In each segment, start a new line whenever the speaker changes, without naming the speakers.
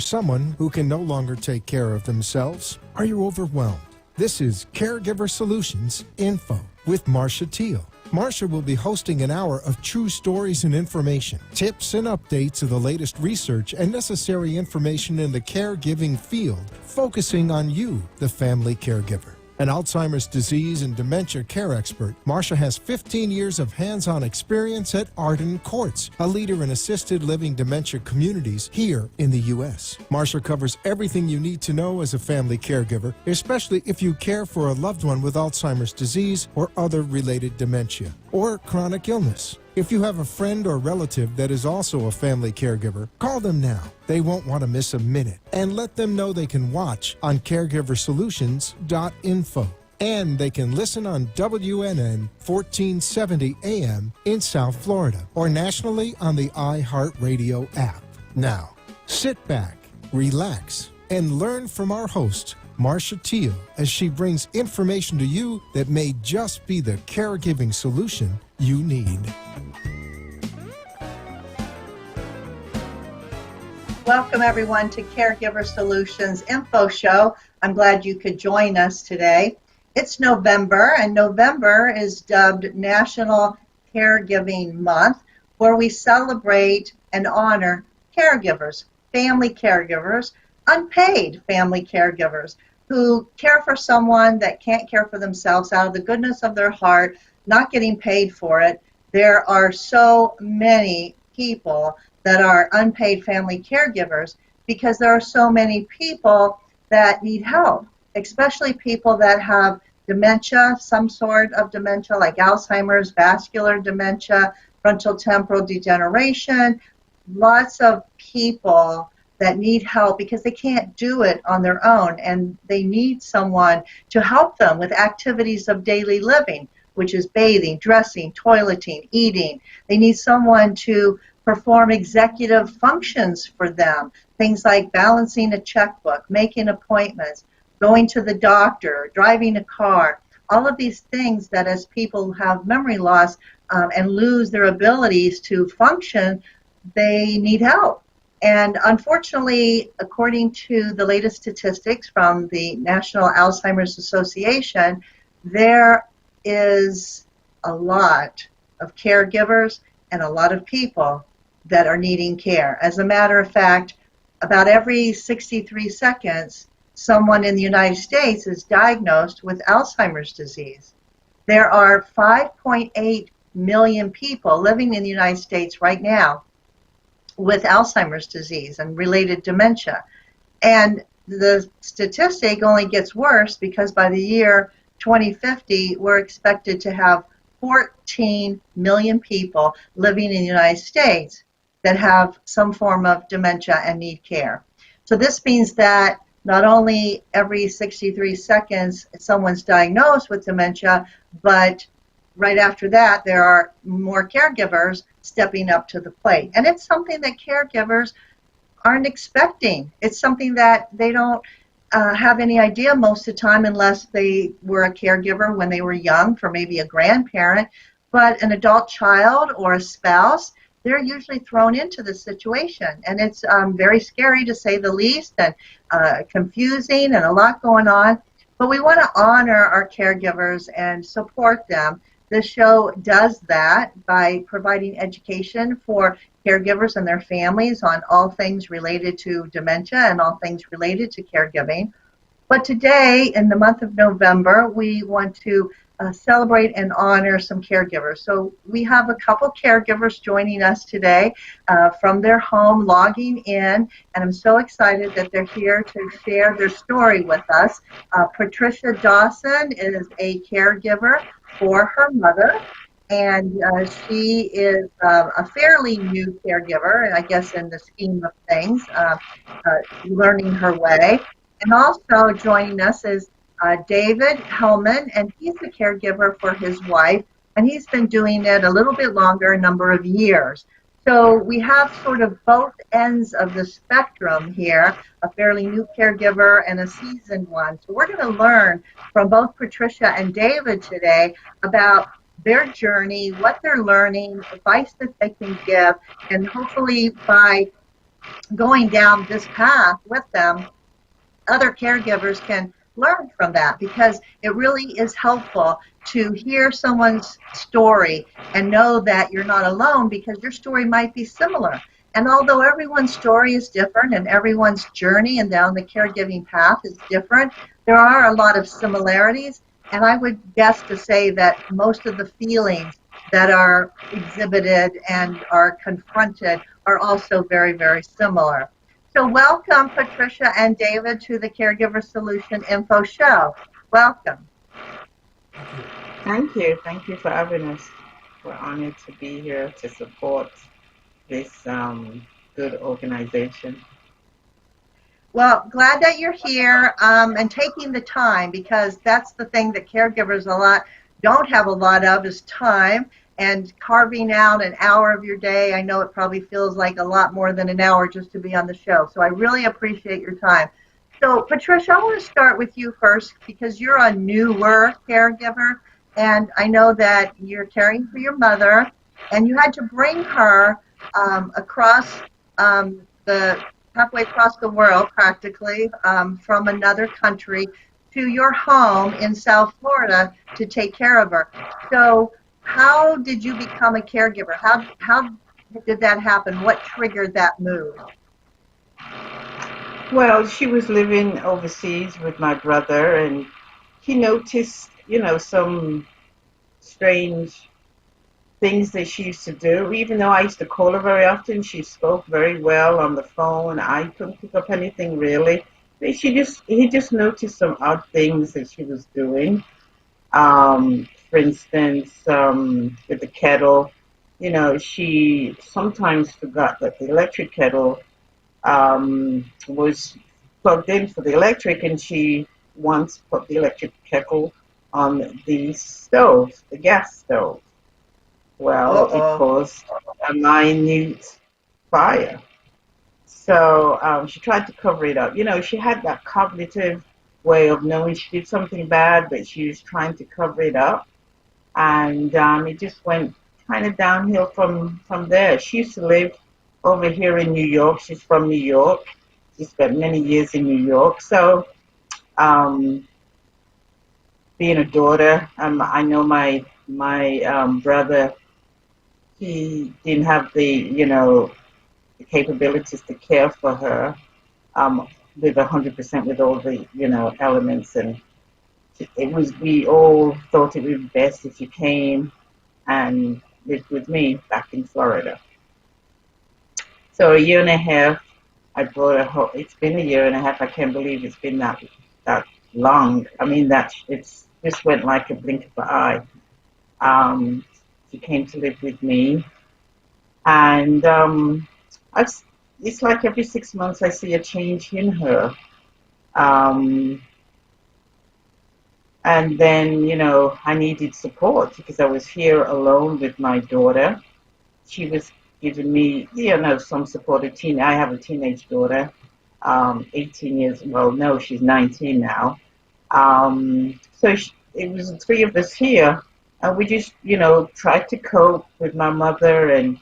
Someone who can no longer take care of themselves? Are you overwhelmed? This is Caregiver Solutions Info with Marcia Teal. Marcia will be hosting an hour of true stories and information, tips and updates of the latest research and necessary information in the caregiving field, focusing on you, the family caregiver. An Alzheimer's disease and dementia care expert, Marcia has 15 years of hands-on experience at Arden Courts, a leader in assisted living dementia communities here in the U.S. Marcia covers everything you need to know as a family caregiver, especially if you care for a loved one with Alzheimer's disease or other related dementia or chronic illness. If you have a friend or relative that is also a family caregiver, call them now. They won't want to miss a minute. And let them know they can watch on caregiversolutions.info. And they can listen on WNN 1470 AM in South Florida or nationally on the iHeartRadio app. Now, sit back, relax, and learn from our host, Marcia Teal, as she brings information to you that may just be the caregiving solution you need.
Welcome, everyone, to Caregiver Solutions Info Show. I'm glad you could join us today. It's November, and November is dubbed National Caregiving Month, where we celebrate and honor caregivers, family caregivers, unpaid family caregivers who care for someone that can't care for themselves out of the goodness of their heart, not getting paid for it. There are so many people that are unpaid family caregivers because there are so many people that need help, especially people that have dementia, some sort of dementia like Alzheimer's, vascular dementia, frontotemporal degeneration, lots of people that need help because they can't do it on their own, and they need someone to help them with activities of daily living, which is bathing, dressing, toileting, eating. They need someone to perform executive functions for them, things like balancing a checkbook, making appointments, going to the doctor, driving a car, all of these things that as people have memory loss and lose their abilities to function, they need help. And unfortunately, according to the latest statistics from the National Alzheimer's Association, there is a lot of caregivers and a lot of people that are needing care. As a matter of fact, about every 63 seconds, someone in the United States is diagnosed with Alzheimer's disease. There are 5.8 million people living in the United States right now with Alzheimer's disease and related dementia. And the statistic only gets worse because by the year 2050, we're expected to have 14 million people living in the United States that have some form of dementia and need care. So this means that not only every 63 seconds someone's diagnosed with dementia, but right after that there are more caregivers stepping up to the plate. And it's something that caregivers aren't expecting. It's something that they don't have any idea most of the time unless they were a caregiver when they were young for maybe a grandparent. But an adult child or a spouse, they're usually thrown into the situation. And it's very scary to say the least, and confusing and a lot going on. But we want to honor our caregivers and support them. This show does that by providing education for caregivers and their families on all things related to dementia and all things related to caregiving. But today, in the month of November, we want to celebrate and honor some caregivers. So we have a couple caregivers joining us today from their home, logging in, and I'm so excited that they're here to share their story with us. Patricia Dawson is a caregiver for her mother, and she is a fairly new caregiver, and I guess in the scheme of things, learning her way. And also joining us is David Hellman, and he's a caregiver for his wife, and he's been doing it a little bit longer, a number of years. So we have sort of both ends of the spectrum here, a fairly new caregiver and a seasoned one. So we're going to learn from both Patricia and David today about their journey, what they're learning, advice that they can give, and hopefully by going down this path with them, other caregivers can learn from that, because it really is helpful to hear someone's story and know that you're not alone, because your story might be similar. And although everyone's story is different and everyone's journey and down the caregiving path is different, there are a lot of similarities. And I would guess to say that most of the feelings that are exhibited and are confronted are also very, very similar. So welcome, Patricia and David, to the Caregiver Solution Info Show. Welcome.
Thank you. Thank you for having us. We're honored to be here to support this good organization.
Well, glad that you're here and taking the time, because that's the thing that caregivers don't have a lot of, is time. And carving out an hour of your day, I know it probably feels like a lot more than an hour just to be on the show. So I really appreciate your time. So Patricia, I want to start with you first, because you're a newer caregiver, and I know that you're caring for your mother, and you had to bring her across the halfway across the world, practically, from another country to your home in South Florida to take care of her. So how did you become a caregiver? How did that happen? What triggered that move?
Well, she was living overseas with my brother, and he noticed, some strange things that she used to do. Even though I used to call her very often, she spoke very well on the phone. I couldn't pick up anything really. But he just noticed some odd things that she was doing. For instance, with the kettle, she sometimes forgot that the electric kettle was plugged in for the electric, and she once put the electric kettle on the stove, the gas stove. Well, it caused a minute fire. So she tried to cover it up. She had that cognitive way of knowing she did something bad, but she was trying to cover it up. And it just went kind of downhill from there. She used to live over here in New York. She's from New York. She spent many years in New York. So being a daughter, I know my brother, he didn't have the capabilities to care for her with 100% with all the elements, and we all thought it would be best if you came and lived with me back in Florida. So a year and a half, I brought her home. It's been a year and a half. I can't believe it's been that long. I mean, it's just went like a blink of an eye. She came to live with me, and it's like every 6 months I see a change in her. And then, I needed support because I was here alone with my daughter. She was giving me, some support. I have a teenage daughter, 18 years. Well, no, she's 19 now. So it was the three of us here, and we just, tried to cope with my mother, and,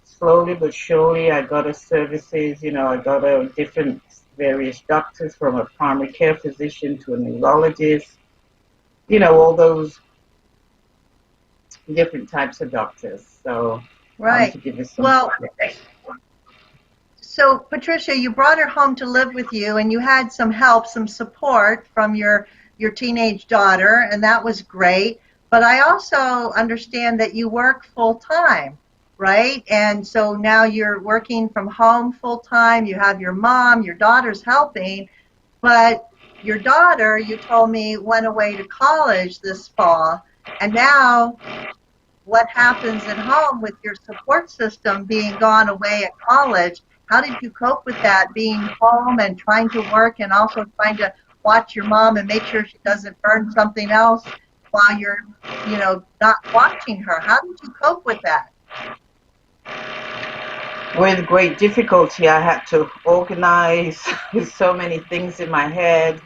slowly but surely I got her services. I got her different various doctors, from a primary care physician to a neurologist, all those different types of doctors. So,
right.
To give us some
So Patricia, you brought her home to live with you, and you had some help, some support from your teenage daughter, and that was great. But I also understand that you work full time, right? And so now you're working from home full time. You have your mom, your daughter's helping, but your daughter, you told me, went away to college this fall. And now what happens at home with your support system being gone away at college? How did you cope with that, being home and trying to work and also trying to watch your mom and make sure she doesn't burn something else while you're, not watching her? How did you cope with that?
With great difficulty. I had to organize so many things in my head,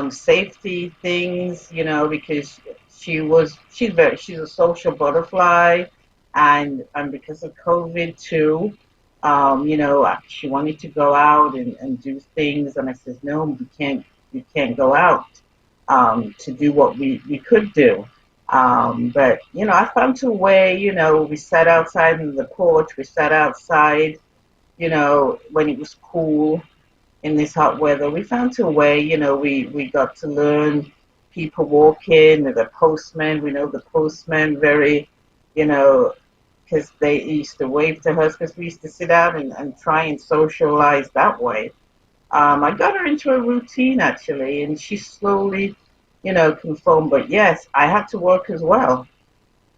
safety things, because she's a social butterfly, and because of COVID too, She wanted to go out and do things, and I said, no, we can't go out to do what we could do. But I found a way. We sat outside on the porch. We sat outside. When it was cool in this hot weather, we found a way. We got to learn people walking, the postman. We know the postman very, you know, because they used to wave to us because we used to sit out and try and socialize that way. I got her into a routine actually, and she slowly, conformed. But yes, I had to work as well.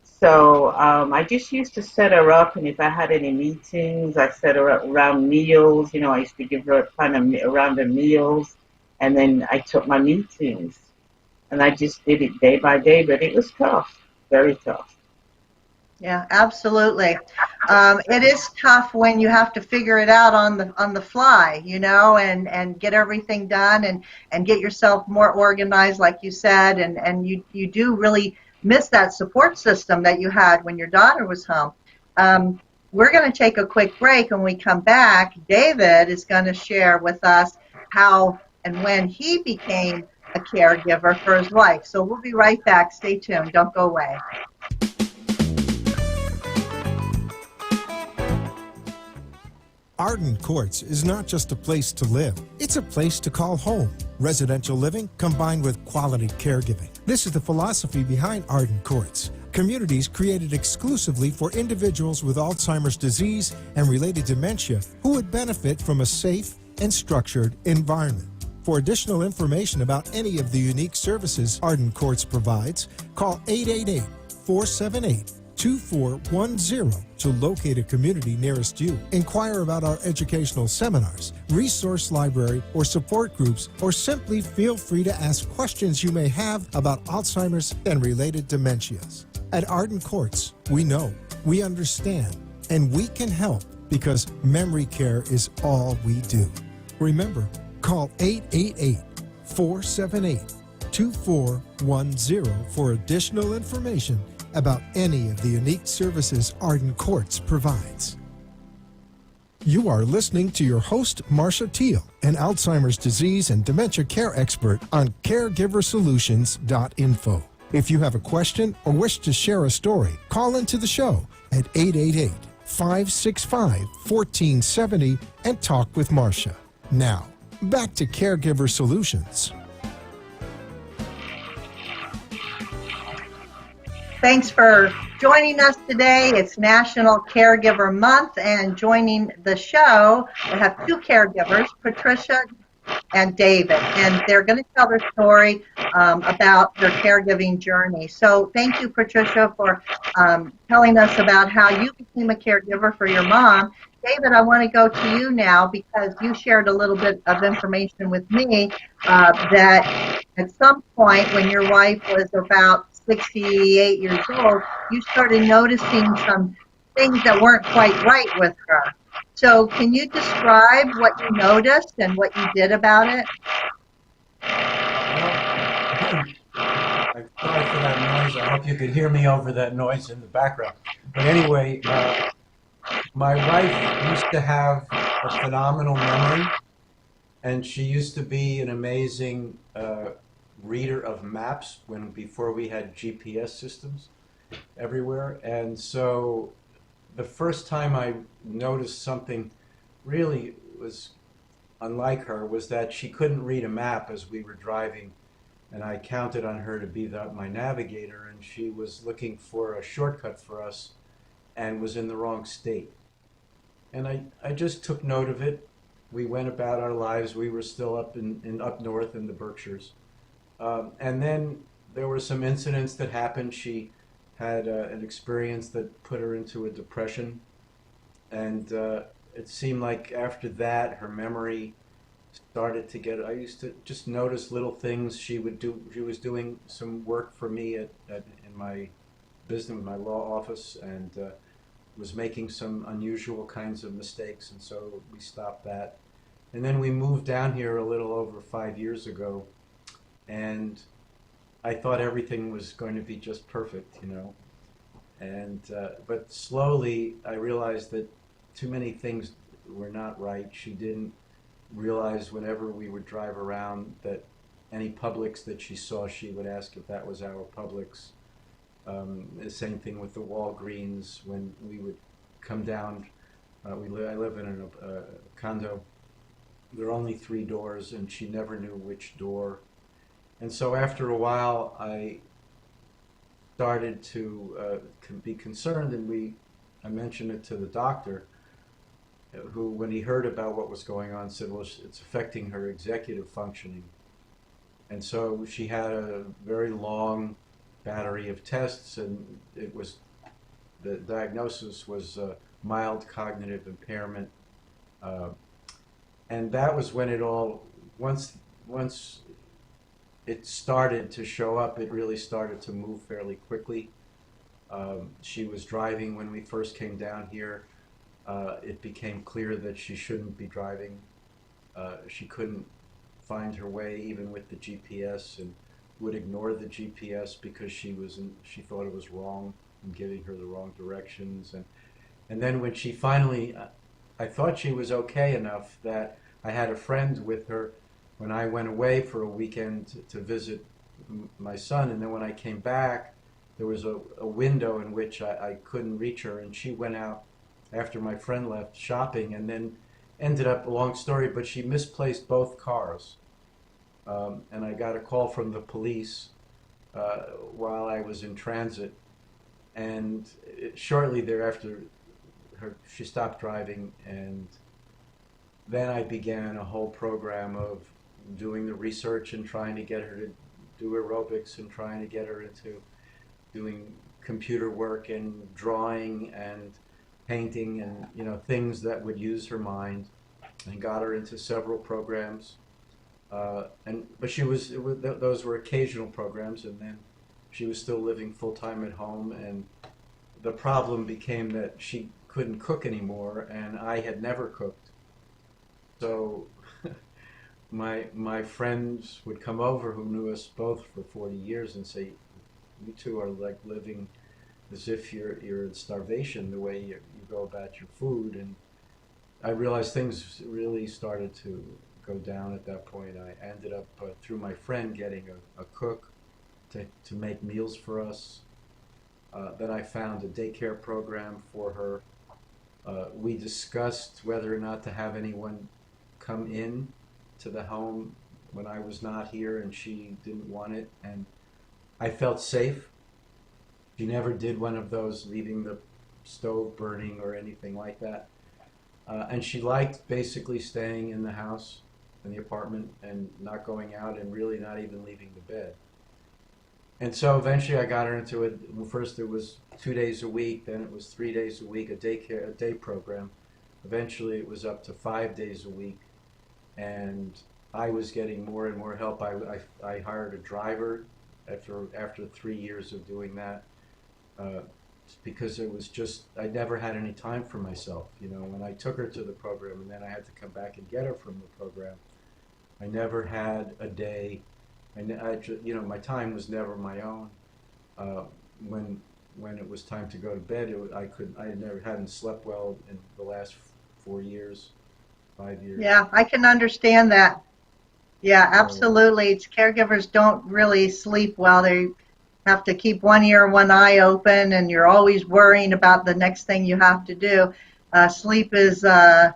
So I just used to set her up, and if I had any meetings, I set her up around meals. I used to give her a plan around the meals, and then I took my meetings, and I just did it day by day. But it was tough, very tough.
Yeah, absolutely. It is tough when you have to figure it out on the fly, and get everything done and get yourself more organized, like you said, and you do really miss that support system that you had when your daughter was home. We're going to take a quick break. When we come back, David is going to share with us how and when he became a caregiver for his wife. So we'll be right back. Stay tuned. Don't go away.
Arden Courts is not just a place to live, it's a place to call home. Residential living combined with quality caregiving. This is the philosophy behind Arden Courts. Communities created exclusively for individuals with Alzheimer's disease and related dementia who would benefit from a safe and structured environment. For additional information about any of the unique services Arden Courts provides, call 888-478-2410 to locate a community nearest you. Inquire about our educational seminars, resource library, or support groups, or simply feel free to ask questions you may have about Alzheimer's and related dementias. At Arden Courts, we know, we understand, and we can help because memory care is all we do. Remember, call 888-478-2410 for additional information about any of the unique services Arden Courts provides. You are listening to your host, Marcia Teal, an Alzheimer's disease and dementia care expert on caregiversolutions.info. If you have a question or wish to share a story, call into the show at 888-565-1470 and talk with Marcia. Now, back to Caregiver Solutions.
Thanks for joining us today. It's National Caregiver Month, and joining the show, we have two caregivers, Patricia and David, and they're going to tell their story about their caregiving journey. So thank you, Patricia, for telling us about how you became a caregiver for your mom. David, I want to go to you now because you shared a little bit of information with me that at some point when your wife was about 68 years old, you started noticing some things that weren't quite right with her. So can you describe what you noticed and what you did about it?
Well, I'm sorry for that noise. I hope you could hear me over that noise in the background. But anyway, my wife used to have a phenomenal memory, and she used to be an amazing reader of maps before we had GPS systems everywhere. And so the first time I noticed something really was unlike her was that she couldn't read a map as we were driving, and I counted on her to be my navigator, and she was looking for a shortcut for us and was in the wrong state. And I just took note of it. We went about our lives. We were still up up north in the Berkshires. And then there were some incidents that happened. She had an experience that put her into a depression. And it seemed like after that, her memory started to get, I used to just notice little things she would do. She was doing some work for me in my business, my law office, and was making some unusual kinds of mistakes. And so we stopped that. And then we moved down here a little over 5 years ago. And I thought everything was going to be just perfect, And but slowly I realized that too many things were not right. She didn't realize whenever we would drive around that any Publix that she saw, she would ask if that was our Publix. The same thing with the Walgreens when we would come down. I live in a condo. There are only 3 doors, and she never knew which door. And so after a while, I started to be concerned, and I mentioned it to the doctor, who, when he heard about what was going on, said, well, it's affecting her executive functioning. And so she had a very long battery of tests, and the diagnosis was mild cognitive impairment. And that was when once it started to show up, it really started to move fairly quickly. She was driving when we first came down here. It became clear that she shouldn't be driving. She couldn't find her way even with the GPS, and would ignore the GPS because she thought it was wrong and giving her the wrong directions. And then when she finally, I thought she was okay enough that I had a friend with her when I went away for a weekend to visit my son. And then when I came back, there was a window in which I couldn't reach her, and she went out after my friend left shopping, and then ended up, a long story, but she misplaced both cars. And I got a call from the police while I was in transit. And shortly thereafter, she stopped driving, and then I began a whole program of doing the research and trying to get her to do aerobics and trying to get her into doing computer work and drawing and painting and things that would use her mind, and got her into several programs. But those were occasional programs, and then she was still living full-time at home, and the problem became that she couldn't cook anymore, and I had never cooked. So my friends would come over who knew us both for 40 years and say, you two are like living as if you're in starvation, the way you go about your food. And I realized things really started to go down at that point. I ended up, through my friend, getting a cook to make meals for us. Then I found a daycare program for her. We discussed whether or not to have anyone come in to the home when I was not here, and she didn't want it, and I felt safe. She never did one of those leaving the stove burning or anything like that. And she liked basically staying in the house, in the apartment, and not going out, and really not even leaving the bed. And so eventually I got her into it. First it was 2 days a week, then it was 3 days a week, a day program. Eventually it was up to 5 days a week, and I was getting more and more help. I hired a driver after 3 years of doing that, because it was just, I never had any time for myself. When I took her to the program and then I had to come back and get her from the program, I never had a day. My time was never my own. When it was time to go to bed, hadn't slept well in the last 4 years, 5 years.
Yeah, I can understand that. Yeah, absolutely. Caregivers don't really sleep well. They have to keep one ear and one eye open, and you're always worrying about the next thing you have to do. Sleep is, a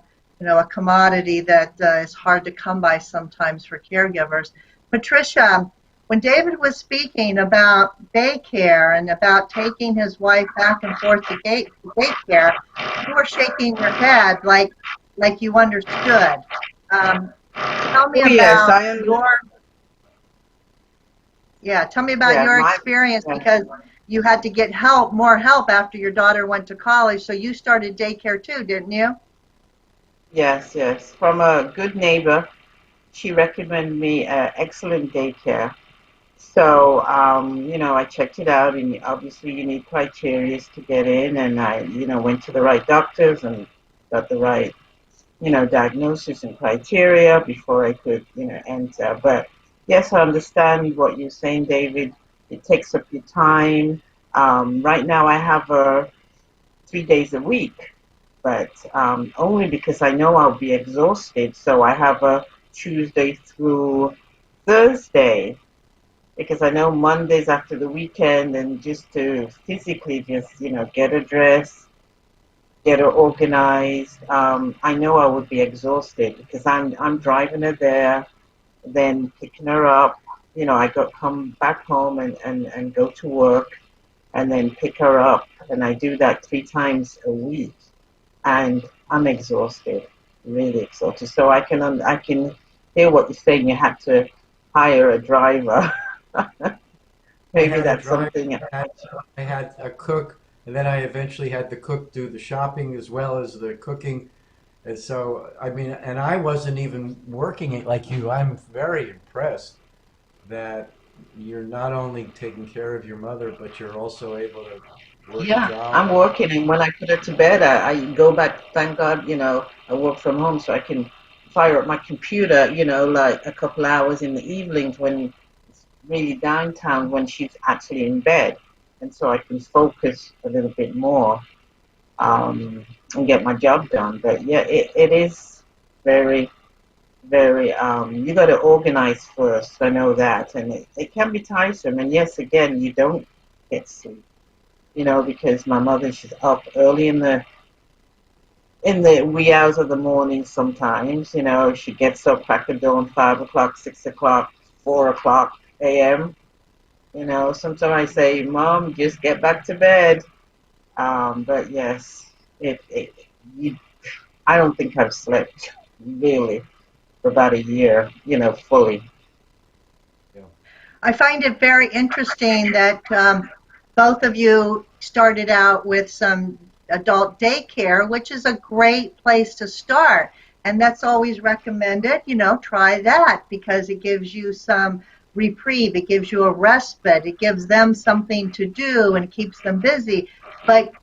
commodity that is hard to come by sometimes for caregivers. Patricia, when David was speaking about daycare and about taking his wife back and forth to daycare, you were shaking your head like you understood. Tell me tell me about your experience, because you had to get more help after your daughter went to college, so you started daycare too, didn't you?
Yes. From a good neighbor, she recommended me excellent daycare. So, I checked it out, and obviously you need criteria to get in, and I, went to the right doctors and got the right, diagnosis and criteria before I could, enter. But yes, I understand what you're saying, David. It takes up your time. Right now I have her 3 days a week. but only because I know I'll be exhausted. So I have a Tuesday through Thursday because I know Mondays after the weekend, and just to physically just get a dress, get her organized. I know I would be exhausted because I'm driving her there, then picking her up. I got come back home and go to work and then pick her up, and I do that 3 times a week, and I'm exhausted, really exhausted. So I can hear what you're saying. You had to hire a driver.
I
Maybe
had a
that's
driver,
something.
I had a cook, and then I eventually had the cook do the shopping as well as the cooking. And so, I mean, and I wasn't even working it like you. I'm very impressed that you're not only taking care of your mother, but you're also able to work a
Yeah,
job.
I'm working, and when I put her to bed, I go back. Thank God, I work from home, so I can fire up my computer, like a couple hours in the evenings when it's really downtown, when she's actually in bed, and so I can focus a little bit more, and get my job done. But yeah, it is very, very. You got to organize first. I know that, and it can be tiresome. And yes, again, you don't get sleep, because my mother, she's up early in the wee hours of the morning sometimes. She gets up crack of dawn, 5 o'clock, 6 o'clock, 4 o'clock a.m. Sometimes I say, Mom, just get back to bed. But yes, it you, I don't think I've slept really for about a year, fully.
Yeah.
I find it very interesting that both of you started out with some adult daycare, which is a great place to start. And that's always recommended, try that because it gives you some reprieve, it gives you a respite, it gives them something to do and keeps them busy. But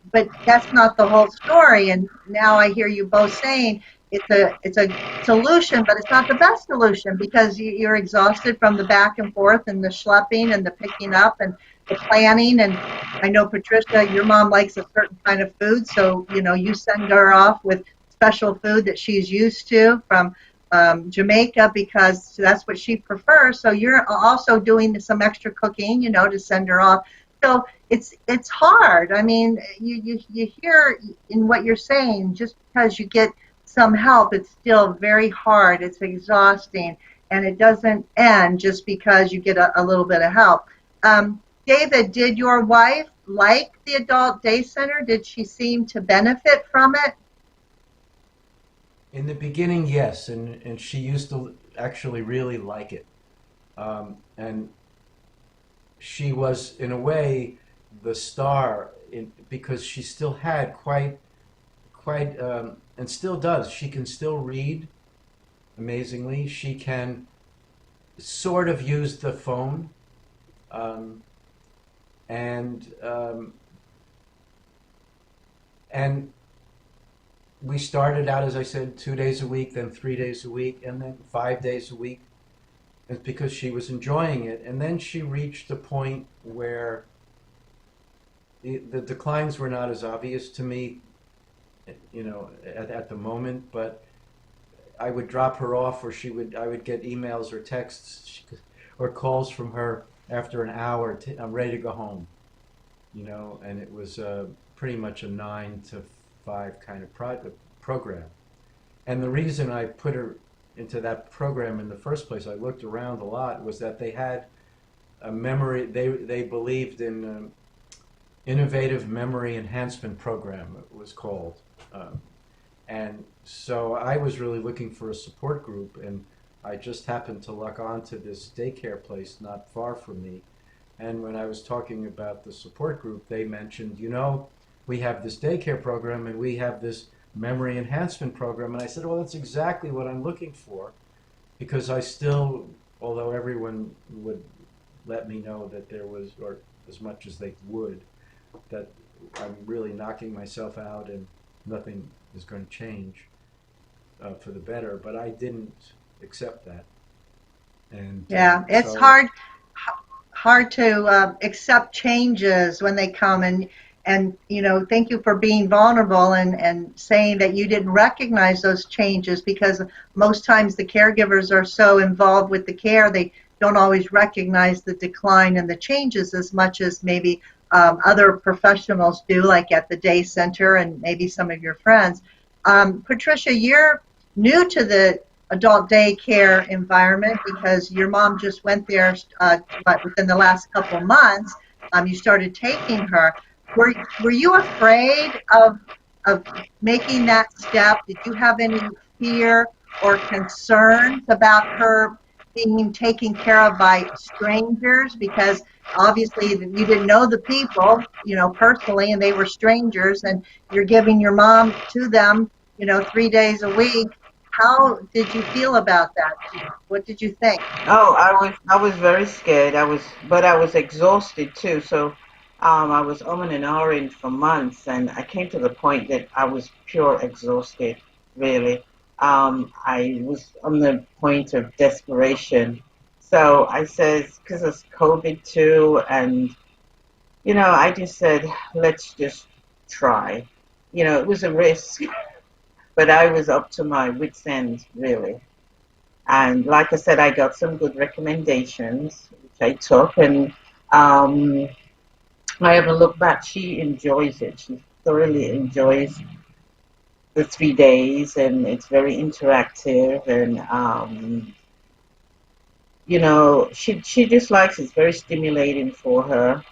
that's not the whole story. And now I hear you both saying it's a solution, but it's not the best solution because you're exhausted from the back and forth and the schlepping and the picking up and the planning. And I know, Patricia, your mom likes a certain kind of food, so you send her off with special food that she's used to from Jamaica because that's what she prefers. So you're also doing some extra cooking, to send her off. So it's hard. I mean, you hear in what you're saying, just because you get some help, it's still very hard. It's exhausting, and it doesn't end just because you get a little bit of help. David, did your wife like the adult day center? Did she seem to benefit from it?
In the beginning, yes, and she used to actually really like it. And she was, in a way, the star because she still had quite, and still does. She can still read amazingly. She can sort of use the phone, um, and and we started out, as I said, 2 days a week, then 3 days a week, and then 5 days a week. It's because she was enjoying it, and then she reached a point where the declines were not as obvious to me, at the moment, but I would drop her off, or I would get emails or texts or calls from her after an hour. I'm ready to go home, and it was pretty much a 9 to 5 kind of program. And the reason I put her into that program in the first place, I looked around a lot, was that they had a memory. They believed in innovative memory enhancement program. It was called. And so I was really looking for a support group, and I just happened to luck onto this daycare place not far from me. And when I was talking about the support group, they mentioned, we have this daycare program and we have this memory enhancement program. And I said, well, that's exactly what I'm looking for, because I still, although everyone would let me know that there was, or as much as they would, that I'm really knocking myself out and nothing is going to change for the better. But I didn't accept that, and
Yeah, it's
so
hard to accept changes when they come, And, thank you for being vulnerable and saying that you didn't recognize those changes, because most times the caregivers are so involved with the care, they don't always recognize the decline and the changes as much as maybe other professionals do, like at the day center and maybe some of your friends. Patricia, you're new to the adult daycare environment because your mom just went there within the last couple months. You started taking her. Were you afraid of making that step? Did you have any fear or concerns about her being taken care of by strangers? Because obviously you didn't know the people, personally, and they were strangers, and you're giving your mom to them, 3 days a week. How did you feel about that? What did you think?
Oh, I was very scared. But I was exhausted too. So, I was and ahhing for months, and I came to the point that I was pure exhausted. Really, I was on the point of desperation. So I says, because it's COVID too, and I just said, let's just try. It was a risk, but I was up to my wits' end, really. And like I said, I got some good recommendations, which I took, and um, I haven't looked back. She enjoys it. She thoroughly enjoys the 3 days, and it's very interactive, and she just likes it. It's very stimulating for her,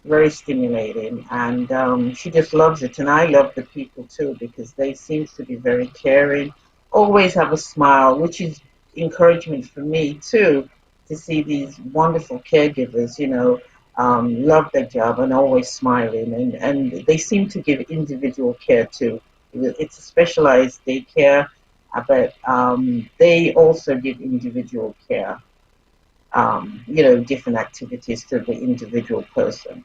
very stimulating, and she just loves it. And I love the people too, because they seem to be very caring, always have a smile, which is encouragement for me too, to see these wonderful caregivers, love their job and always smiling, and they seem to give individual care too. It's a specialized daycare, but they also give individual care, different activities to the individual person.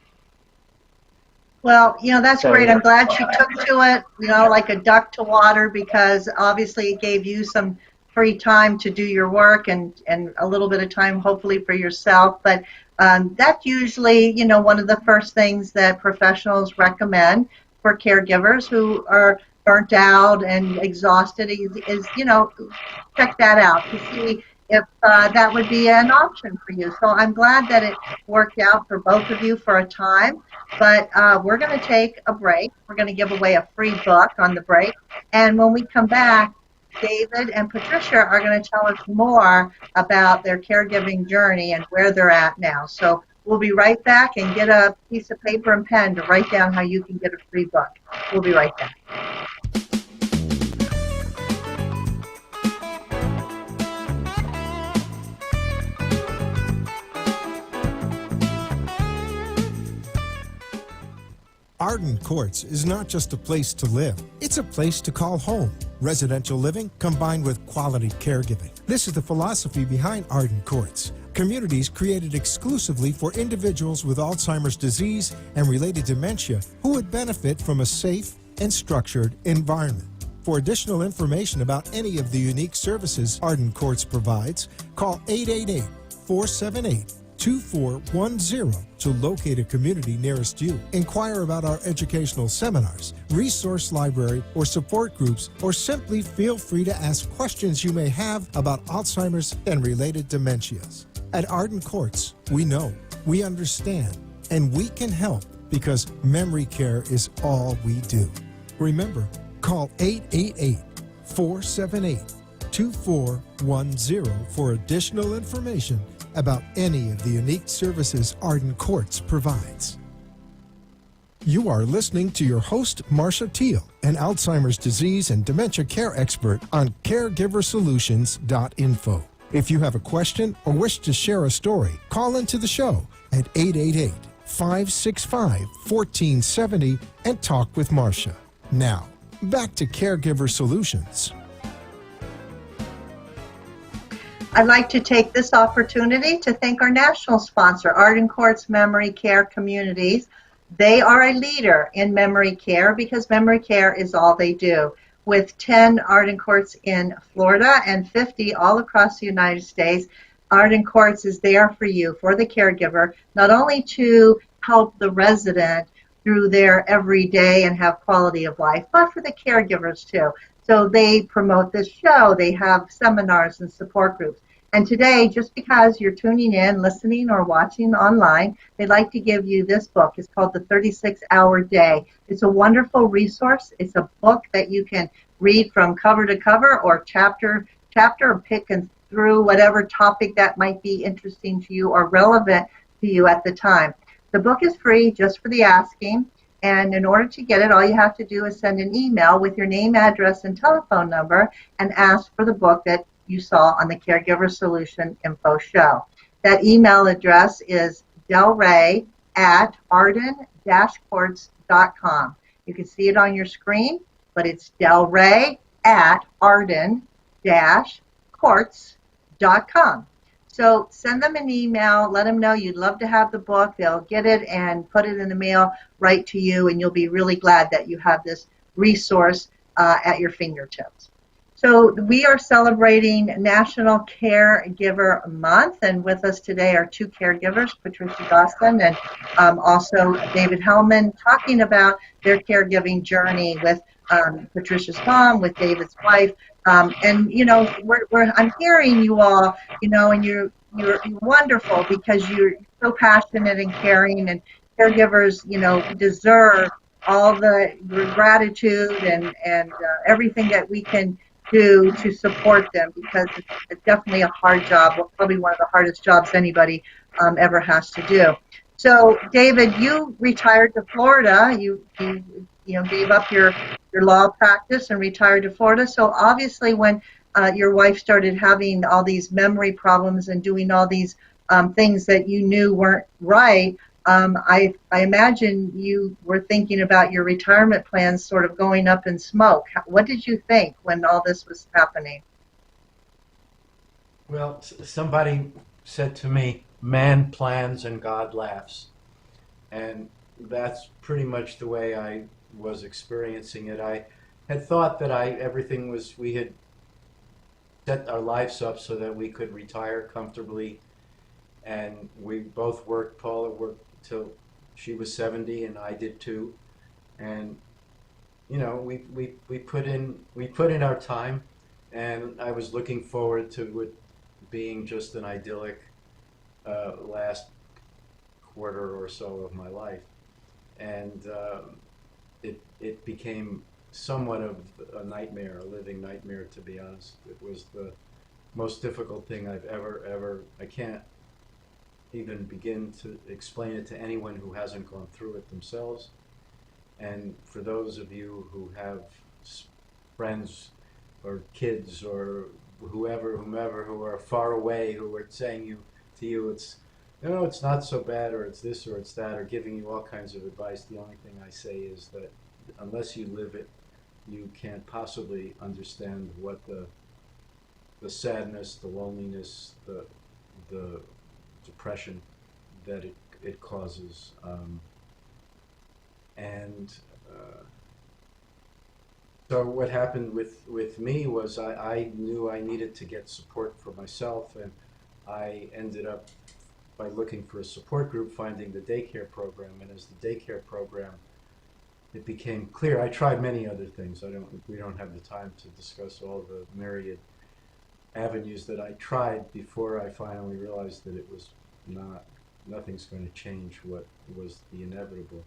Well, that's
So
great.
yeah.
I'm glad she took to it, like a duck to water, because obviously it gave you some free time to do your work and a little bit of time, hopefully, for yourself. But that's usually, one of the first things that professionals recommend for caregivers who are burnt out and exhausted is check that out to see if that would be an option for you. So I'm glad that it worked out for both of you for a time. But we're going to take a break. We're going to give away a free book on the break. And when we come back, David and Patricia are going to tell us more about their caregiving journey and where they're at now. So we'll be right back, and get a piece of paper and pen to write down how you can get a free book. We'll be right back.
Arden Courts is not just a place to live, it's a place to call home. Residential living combined with quality caregiving. This is the philosophy behind Arden Courts. Communities created exclusively for individuals with Alzheimer's disease and related dementia who would benefit from a safe and structured environment. For additional information about any of the unique services Arden Courts provides, call 888-478-2410 to locate a community nearest you. Inquire about our educational seminars, resource library, or support groups, or simply feel free to ask questions you may have about Alzheimer's and related dementias. At Arden Courts, we know, we understand, and we can help, because memory care is all we do. Remember, call 888-478-2410 for additional information about any of the unique services Arden Courts provides. You are listening to your host, Marcia Teal, an Alzheimer's disease and dementia care expert on caregiversolutions.info. If you have a question or wish to share a story, call into the show at 888-565-1470 and talk with Marcia. Now, back to Caregiver Solutions.
I'd like to take this opportunity to thank our national sponsor, Arden Courts Memory Care Communities. They are a leader in memory care because memory care is all they do. With 10 Arden Courts in Florida and 50 all across the United States, Arden Courts is there for you, for the caregiver, not only to help the resident through their everyday and have quality of life, but for the caregivers too. So they promote this show, they have seminars and support groups. And today, just because you're tuning in, listening, or watching online, they'd like to give you this book. It's called The 36-Hour Day. It's a wonderful resource. It's a book that you can read from cover to cover or chapter, or pick and through whatever topic that might be interesting to you or relevant to you at the time. The book is free just for the asking. And in order to get it, all you have to do is send an email with your name, address, and telephone number and ask for the book that you saw on the Caregiver Solution Info Show. That email address is delray@arden-courts.com. You can see it on your screen, but it's delray@arden-courts.com. So send them an email, let them know you'd love to have the book. They'll get it and put it in the mail right to you, and you'll be really glad that you have this resource at your fingertips. So we are celebrating National Caregiver Month, and with us today are two caregivers, Patricia Dawson and also David Hellman, talking about their caregiving journey with Patricia's mom, with David's wife. And you know, I'm hearing you all, you know, and you're wonderful because you're so passionate and caring, and caregivers, you know, deserve all the gratitude and everything that we can do to support them, because it's definitely a hard job, probably one of the hardest jobs anybody ever has to do. So, David, you retired to Florida. You know, gave up your law practice and retired to Florida. So obviously, when your wife started having all these memory problems and doing all these things that you knew weren't right, I imagine you were thinking about your retirement plans sort of going up in smoke. What did you think when all this was happening?
Well, somebody said to me, man plans and God laughs. And that's pretty much the way I was experiencing it. I had thought that we had set our lives up so that we could retire comfortably. And we both worked. Paula worked till she was 70, and I did too. And you know, we put in our time, and I was looking forward to it being just an idyllic last quarter or so of my life. And it became somewhat of a nightmare, a living nightmare, to be honest. It was the most difficult thing I've ever. I can't even begin to explain it to anyone who hasn't gone through it themselves. And for those of you who have friends or kids or whomever who are far away, who are saying to you, it's, no, it's not so bad, or it's this or it's that, or giving you all kinds of advice, the only thing I say is that unless you live it, you can't possibly understand what the sadness, the loneliness, the depression that it causes. And so what happened with me was I knew I needed to get support for myself, and I ended up by looking for a support group, finding the daycare program. And as the daycare program, it became clear. I tried many other things. We don't have the time to discuss all the myriad avenues that I tried before I finally realized that it was nothing's going to change what was the inevitable.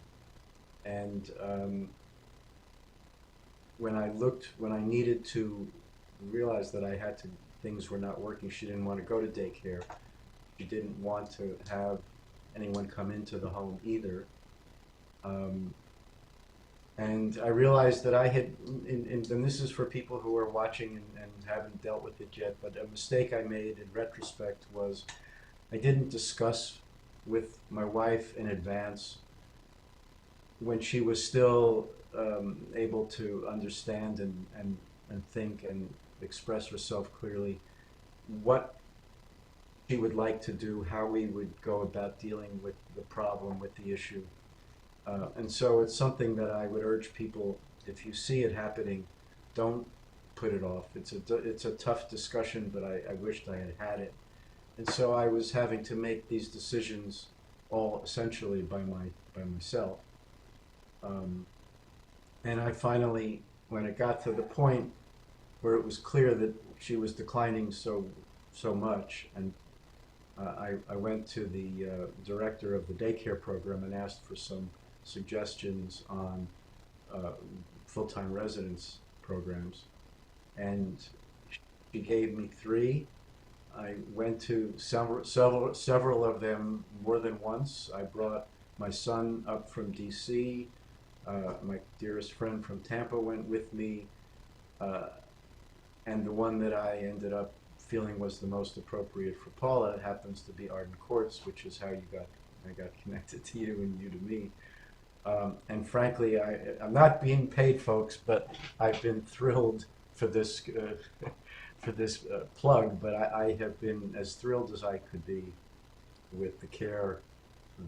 And when I needed to realize that things were not working, she didn't want to go to daycare. She didn't want to have anyone come into the home either. And I realized that I had, and this is for people who are watching and haven't dealt with it yet, but a mistake I made in retrospect was I didn't discuss with my wife in advance, when she was still able to understand and think and express herself clearly, what she would like to do, how we would go about dealing with the problem, with the issue. And so it's something that I would urge people, if you see it happening, don't put it off. It's a tough discussion, but I wished I had had it. And so I was having to make these decisions all essentially by myself. Um, and I finally, when it got to the point where it was clear that she was declining so much, and I went to the director of the daycare program and asked for some suggestions on uh, full-time residence programs, and she gave me three. I went to several of them more than once. I brought my son up from D.C. My dearest friend from Tampa went with me, uh, and the one that I ended up feeling was the most appropriate for Paula happens to be Arden Courts, which is how I got connected to you and you to me. And frankly, I'm not being paid, folks, but I've been thrilled for this for this plug. But I have been as thrilled as I could be with the care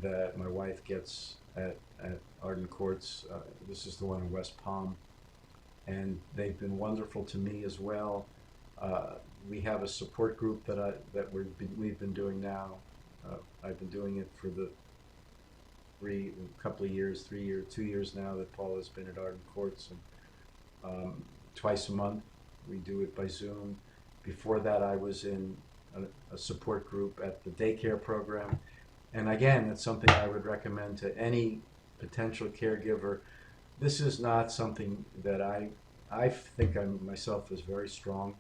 that my wife gets at Arden Courts. This is the one in West Palm, and they've been wonderful to me as well. We have a support group that we've been doing now. I've been doing it for the couple of years, 2 years now that Paul has been at Arden Courts, and twice a month we do it by Zoom. Before that, I was in a support group at the daycare program, and again, it's something I would recommend to any potential caregiver. This is not something that I think I myself is very strong,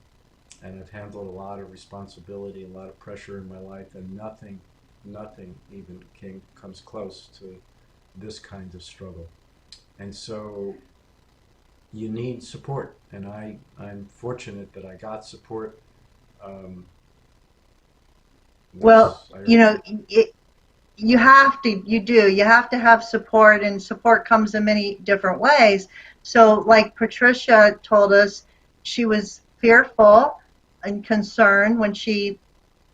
and I've handled a lot of responsibility, a lot of pressure in my life, and nothing even comes close to this kind of struggle. And so you need support, and I'm fortunate that I got support. Um,
Well,
that's I,
you know, you have to, you have to have support, and support comes in many different ways. So like Patricia told us, she was fearful and concerned when she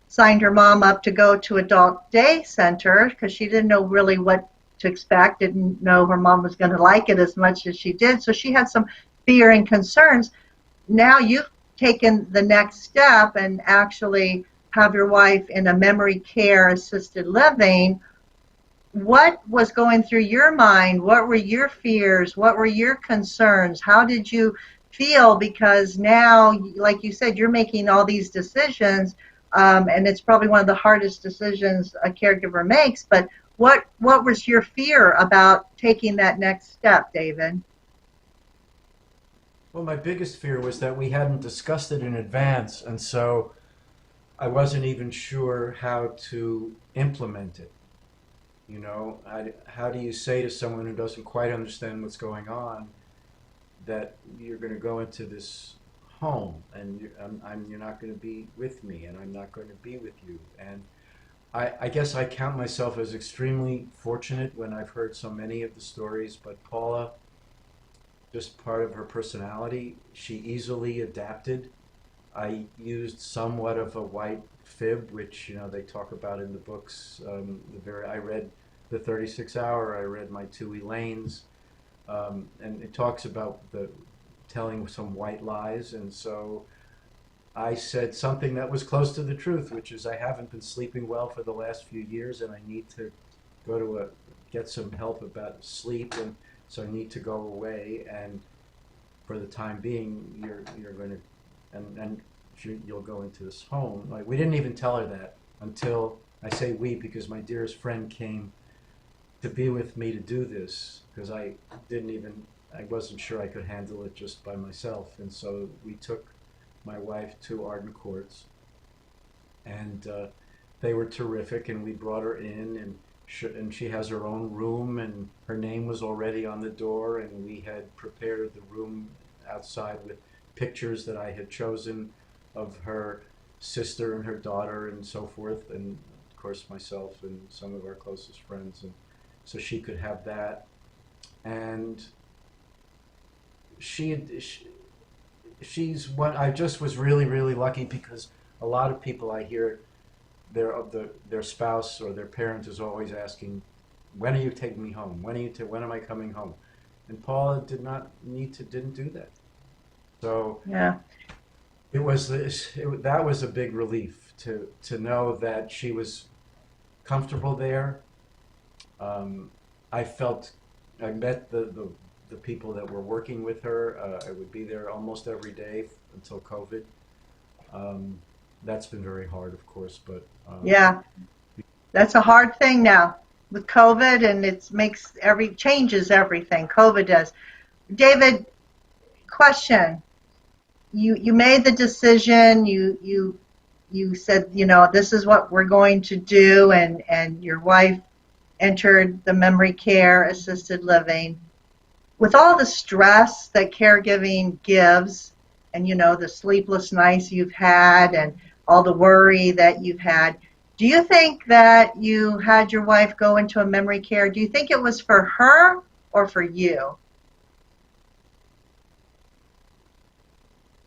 signed her mom up to go to adult day center because she didn't know really what to expect, didn't know her mom was going to like it as much as she did. So she had some fear and concerns. Now you've taken the next step and actually have your wife in a memory care assisted living. What was going through your mind? What were your fears? What were your concerns? How did you feel? Because now, like you said, you're making all these decisions, and it's probably one of the hardest decisions a caregiver makes. But what was your fear about taking that next step, David?
well, my biggest fear was that we hadn't discussed it in advance, and so I wasn't even sure how to implement it. You know, how do you say to someone who doesn't quite understand what's going on that you're going to go into this home and you're not going to be with me and I'm not going to be with you? And I guess I count myself as extremely fortunate when I've heard so many of the stories, but Paula, just part of her personality, she easily adapted. I used somewhat of a white fib, which they talk about in the books. I read the 36 Hour. I read my two Elaines, and it talks about the telling some white lies. And so I said something that was close to the truth, which is I haven't been sleeping well for the last few years, and I need to go to get some help about sleep, and so I need to go away. And for the time being, you're going to and you'll go into this home. Like, we didn't even tell her that until, I say we because my dearest friend came to be with me to do this, because I wasn't sure I could handle it just by myself. And so we took my wife to Arden Courts, and they were terrific, and we brought her in, and she has her own room, and her name was already on the door, and we had prepared the room outside with pictures that I had chosen of her sister and her daughter and so forth, and of course myself and some of our closest friends, and so she could have that. And she's what I just was really, really lucky, because a lot of people I hear, their spouse or their parent is always asking, when are you taking me home? When am I coming home? And Paula didn't do that. So
Yeah.
that was a big relief to know that she was comfortable there. I felt I met the people that were working with her. I would be there almost every day until COVID. Um, that's been very hard, of course, but
Yeah, that's a hard thing now with COVID, and it makes changes everything. COVID does. David, question. You made the decision. You said, this is what we're going to do, and your wife entered the memory care assisted living. With all the stress that caregiving gives, and the sleepless nights you've had, and all the worry that you've had, do you think that you had your wife go into a memory care? Do you think it was for her or for you?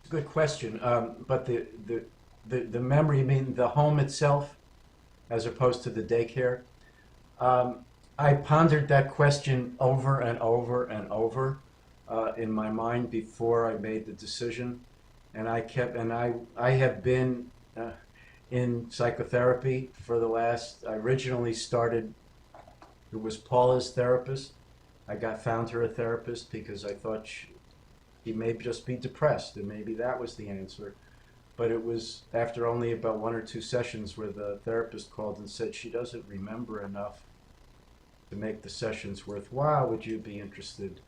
it's a good question. But the memory, you mean the home itself, as opposed to the daycare? Um, I pondered that question over and over and over in my mind before I made the decision, and I have been in psychotherapy for the last. I originally started. It was Paula's therapist. Found her a therapist because I thought she may just be depressed, and maybe that was the answer. But it was after only about one or two sessions where the therapist called and said she doesn't remember enough to make the sessions worthwhile. Would you be interested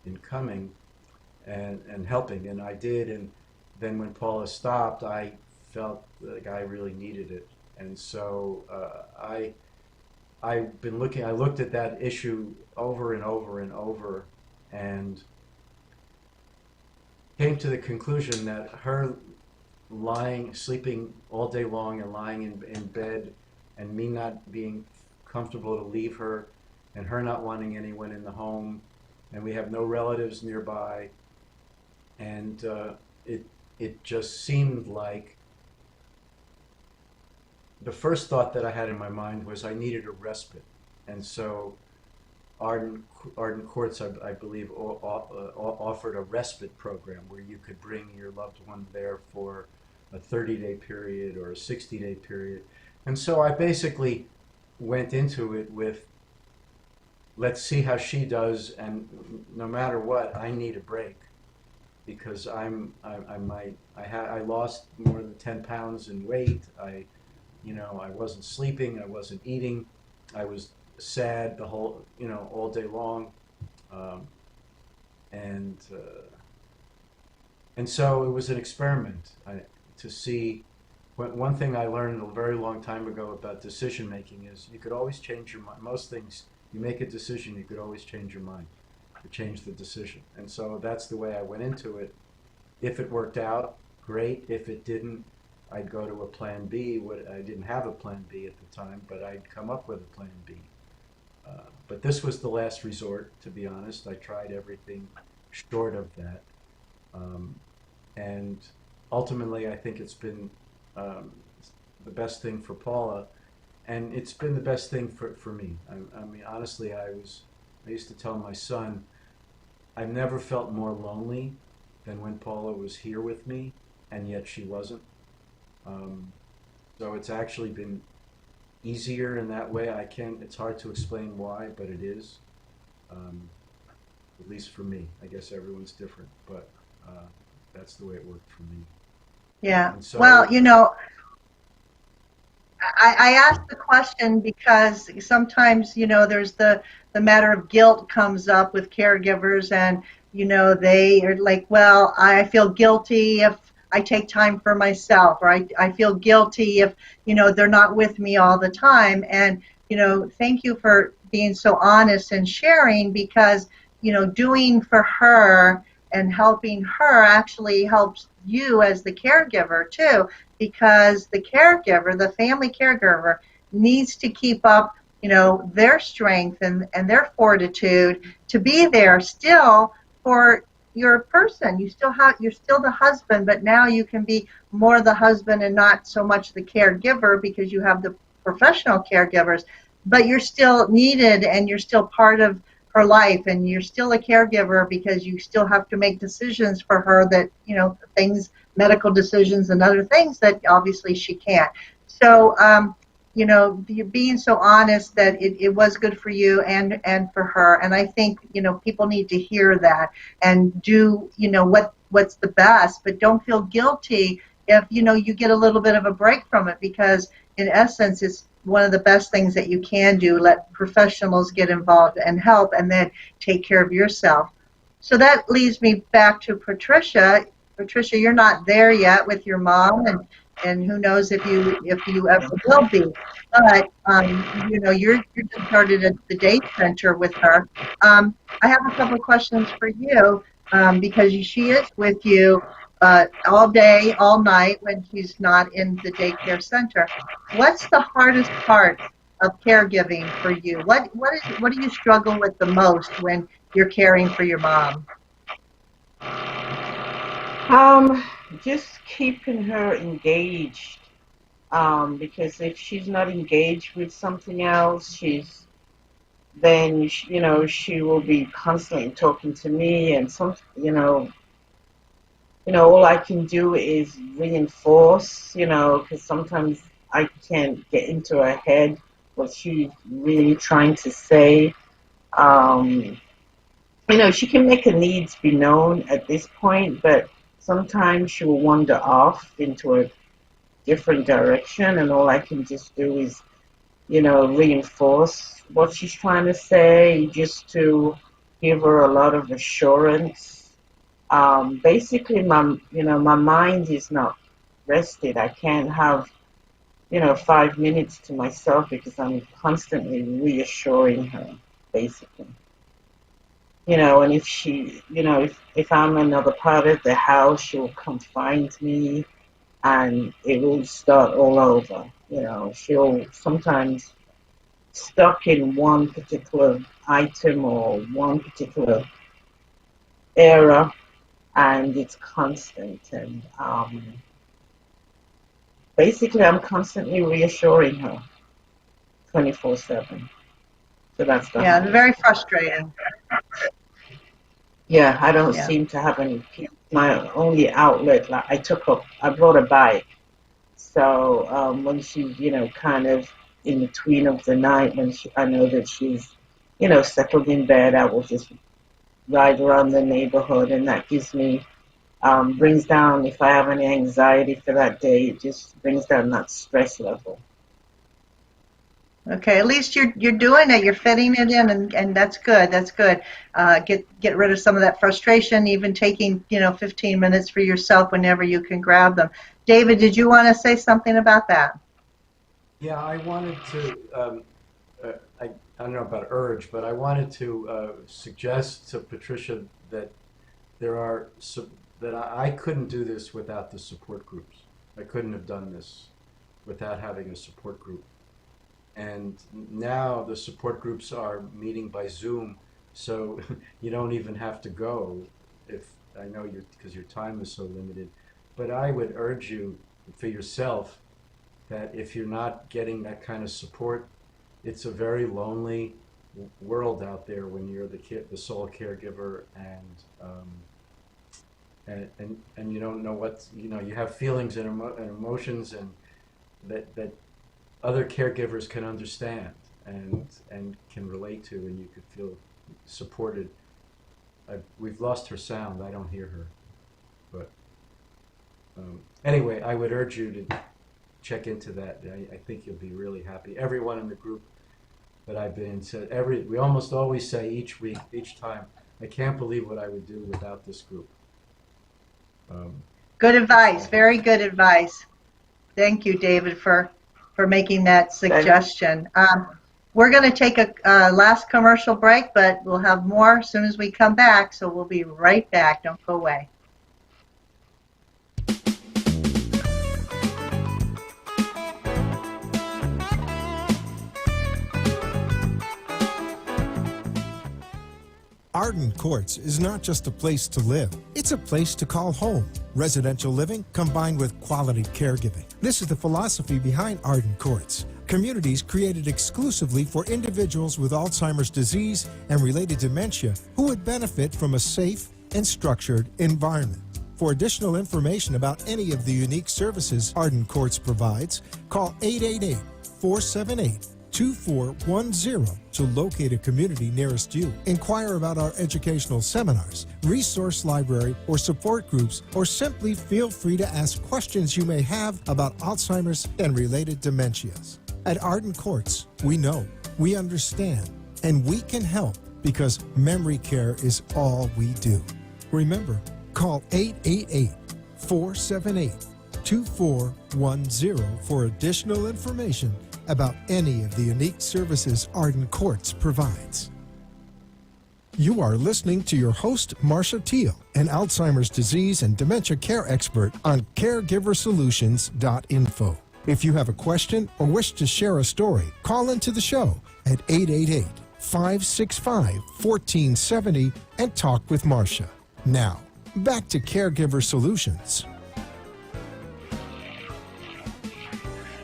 in coming and helping? And I did. And then when Paula stopped, I felt like I really needed it. And so I've been looking. I looked at that issue over and over and over, and came to the conclusion that her sleeping all day long and lying in bed, and me not being comfortable to leave her, and her not wanting anyone in the home, and we have no relatives nearby, and it just seemed like the first thought that I had in my mind was I needed a respite, and so Arden Courts, I believe, offered a respite program where you could bring your loved one there for a 30-day period or a 60-day period. And so I basically went into it with, let's see how she does, and no matter what, I need a break because I lost more than 10 pounds in weight. I wasn't sleeping, I wasn't eating, I was sad the whole, all day long, and so it was an experiment to see. One thing I learned a very long time ago about decision making is you could always change your mind. Most things, you make a decision, you could always change your mind to change the decision. And so that's the way I went into it. If it worked out, great. If it didn't, I'd go to a plan B. I didn't have a plan B at the time, but I'd come up with a plan B. But this was the last resort, to be honest. I tried everything short of that. And ultimately, I think it's been the best thing for Paula, and it's been the best thing for me. I mean, honestly, I used to tell my son, I've never felt more lonely than when Paula was here with me, and yet she wasn't. So it's actually been easier in that way. It's hard to explain why, but it is. At least for me. I guess everyone's different, but that's the way it worked for me.
Yeah.
And so,
Well, I asked the question because sometimes, there's the matter of guilt comes up with caregivers, and, they are like, well, I feel guilty if I take time for myself, or I feel guilty if, they're not with me all the time. And, thank you for being so honest and sharing, because, doing for her and helping her actually helps you as the caregiver too, because the caregiver, the family caregiver, needs to keep up, their strength and their fortitude to be there still for your person. You're still the husband, but now you can be more the husband and not so much the caregiver because you have the professional caregivers, but you're still needed and you're still part of her life, and you're still a caregiver because you still have to make decisions for her that, things, medical decisions and other things that obviously she can't. So, you're being so honest that it was good for you and for her. And I think, people need to hear that and do, what's the best, but don't feel guilty if, you get a little bit of a break from it, because in essence, it's one of the best things that you can do. Let professionals get involved and help, and then take care of yourself. So that leads me back to Patricia. Patricia, you're not there yet with your mom, and who knows if you ever will be. But you're just started at the day center with her. I have a couple of questions for you, because she is with you all day, all night when she's not in the daycare center. What's the hardest part of caregiving for you? What do you struggle with the most when you're caring for your mom?
Um, just keeping her engaged. Because if she's not engaged with something else, then she will be constantly talking to me, and all I can do is reinforce, because sometimes I can't get into her head what she's really trying to say. Um, she can make her needs be known at this point, but sometimes she will wander off into a different direction, and all I can just do is, reinforce what she's trying to say, just to give her a lot of assurance. Basically, my mind is not rested. I can't have, 5 minutes to myself because I'm constantly reassuring her, basically. And if she, if I'm another part of the house, she'll come find me and it will start all over. She'll sometimes stuck in one particular item or one particular era, and it's constant. And basically, I'm constantly reassuring her 24/7. So that's the
Yeah,
hardest.
very frustrating.
Yeah, I don't
Yeah.
seem to have any peace. My only outlet, like I brought a bike. So when she's, kind of in between of the night, when I know that she's, settled in bed, I will just ride around the neighborhood, and that gives me, brings down, if I have any anxiety for that day, it just brings down that stress level.
Okay, at least you're doing it. You're fitting it in, and that's good. That's good. Get rid of some of that frustration. Even taking 15 minutes for yourself whenever you can grab them. David, did you want to say something about that?
Yeah, I wanted to, I don't know about urge, but I wanted to suggest to Patricia that there are, that I couldn't do this without the support groups. I couldn't have done this without having a support group. And now the support groups are meeting by Zoom, so you don't even have to go if I know you because your time is so limited. But I would urge you for yourself that if you're not getting that kind of support, it's a very lonely world out there when you're the sole caregiver, and you don't know what you have feelings and emotions, and that other caregivers can understand and can relate to, and you could feel supported. We've lost her sound. I don't hear her, but anyway, I would urge you to check into that. I think you'll be really happy. Everyone in the group that I've been in said we almost always say each time, I can't believe what I would do without this group.
Good advice. Very good advice. Thank you, David, for making that suggestion. We're going to take a last commercial break, but we'll have more as soon as we come back. So we'll be right back. Don't go away.
Arden Courts is not just a place to live, it's a place to call home. Residential living combined with quality caregiving. This is the philosophy behind Arden Courts. Communities created exclusively for individuals with Alzheimer's disease and related dementia who would benefit from a safe and structured environment. For additional information about any of the unique services Arden Courts provides, call 888-478-2410 to locate a community nearest you. Inquire about our educational seminars, resource library, or support groups, or simply feel free to ask questions you may have about Alzheimer's and related dementias. At Arden Courts, we know, we understand, and we can help because memory care is all we do. Remember, call 888-478-2410 for additional information about any of the unique services Arden Courts provides. You are listening to your host, Marcia Teal, an Alzheimer's disease and dementia care expert on caregiversolutions.info. If you have a question or wish to share a story, call into the show at 888-565-1470 and talk with Marcia. Now, back to Caregiver Solutions.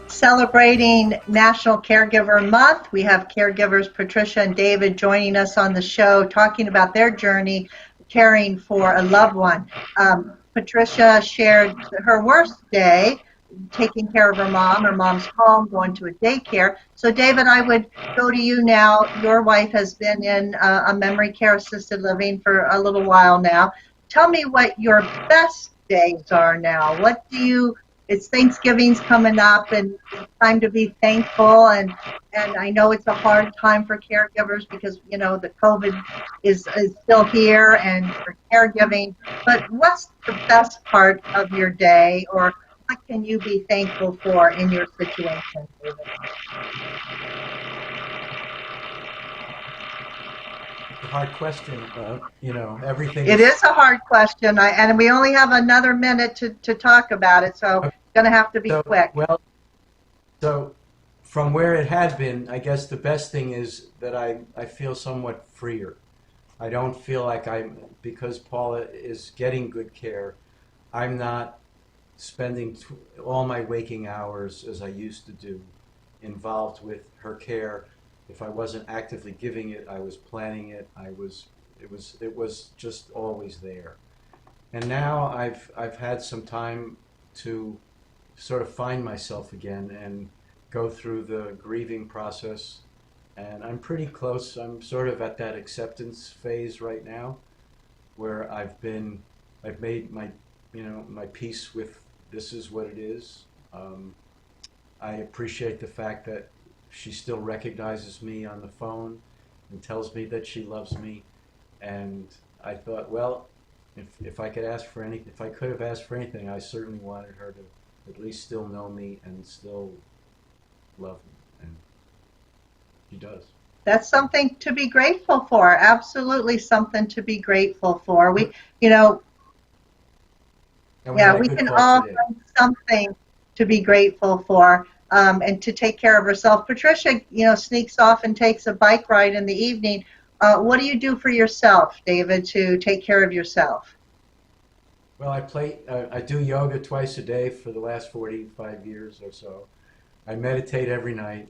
Celebrating National Caregiver Month, we have caregivers Patricia and David joining us on the show, talking about their journey caring for a loved one. Patricia shared her worst day taking care of her mom. Her mom's home, going to a daycare. So, David, I would go to you now. Your wife has been in a memory care assisted living for a little while now. Tell me what your best days are now. What do you, it's Thanksgiving's coming up and it's time to be thankful, and I know it's a hard time for caregivers because, you know, the COVID is still here and for caregiving, but what's the best part of your day, or what can you be thankful for in your situation, David?
It's a hard question. Everything.
It is a hard question, and we only have another minute to talk about it, so it's going to have to be quick.
Well, so from where it had been, I guess the best thing is that I feel somewhat freer. I don't feel like because Paula is getting good care, I'm not spending all my waking hours as I used to do involved with her care. If I wasn't actively giving it, I was planning it. It was just always there. And now I've had some time to sort of find myself again and go through the grieving process. And I'm pretty close. I'm sort of at that acceptance phase right now, where I've made my peace with this is what it is. I appreciate the fact that she still recognizes me on the phone and tells me that she loves me. And I thought, well, if I could have asked for anything, I certainly wanted her to at least still know me and still love me. And she does.
That's something to be grateful for. Absolutely something to be grateful for. We can all find something to be grateful for, and to take care of herself. Patricia, sneaks off and takes a bike ride in the evening. What do you do for yourself, David, to take care of yourself?
Well, I do yoga twice a day for the last 45 years or so. I meditate every night.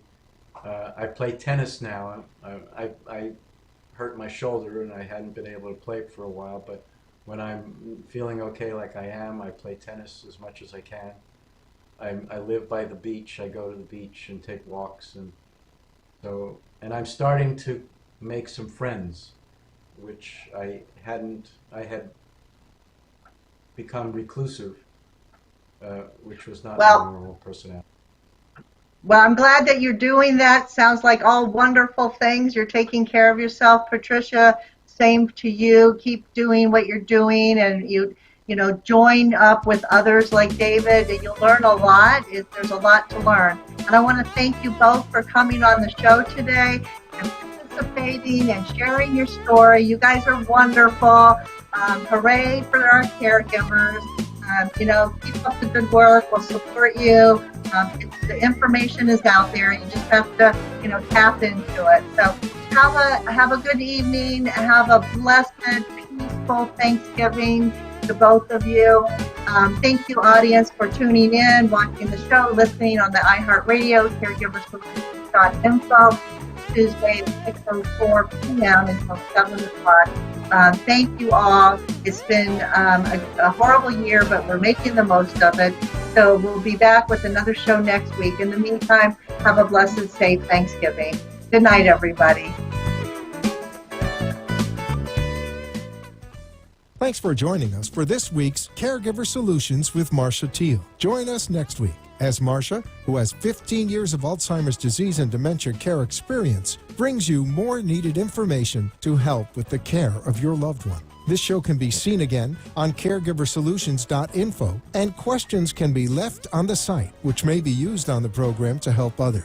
I play tennis now. I hurt my shoulder and I hadn't been able to play it for a while, but when I'm feeling okay like I am, I play tennis as much as I can. I live by the beach. I go to the beach and take walks, and I'm starting to make some friends, which I had become reclusive, which was not my normal personality.
Well, I'm glad that you're doing that. Sounds like all wonderful things. You're taking care of yourself. Patricia, same to you. Keep doing what you're doing, and join up with others like David, and you'll learn a lot. There's a lot to learn. And I want to thank you both for coming on the show today and participating and sharing your story. You guys are wonderful. Hooray for our caregivers. Keep up the good work. We'll support you. The information is out there. You just have to, tap into it. So have a good evening. Have a blessed, peaceful Thanksgiving to both of you. Thank you, audience, for tuning in, watching the show, listening on the iHeartRadio, caregiversolutions.info, Tuesday at 6:04 p.m. until 7 o'clock Thank you all. It's been a horrible year, but we're making the most of it. So we'll be back with another show next week. In the meantime, have a blessed, safe Thanksgiving. Good night, everybody.
Thanks for joining us for this week's Caregiver Solutions with Marcia Teal. Join us next week as Marcia, who has 15 years of Alzheimer's disease and dementia care experience, brings you more needed information to help with the care of your loved one. This show can be seen again on caregiversolutions.info, and questions can be left on the site, which may be used on the program to help others.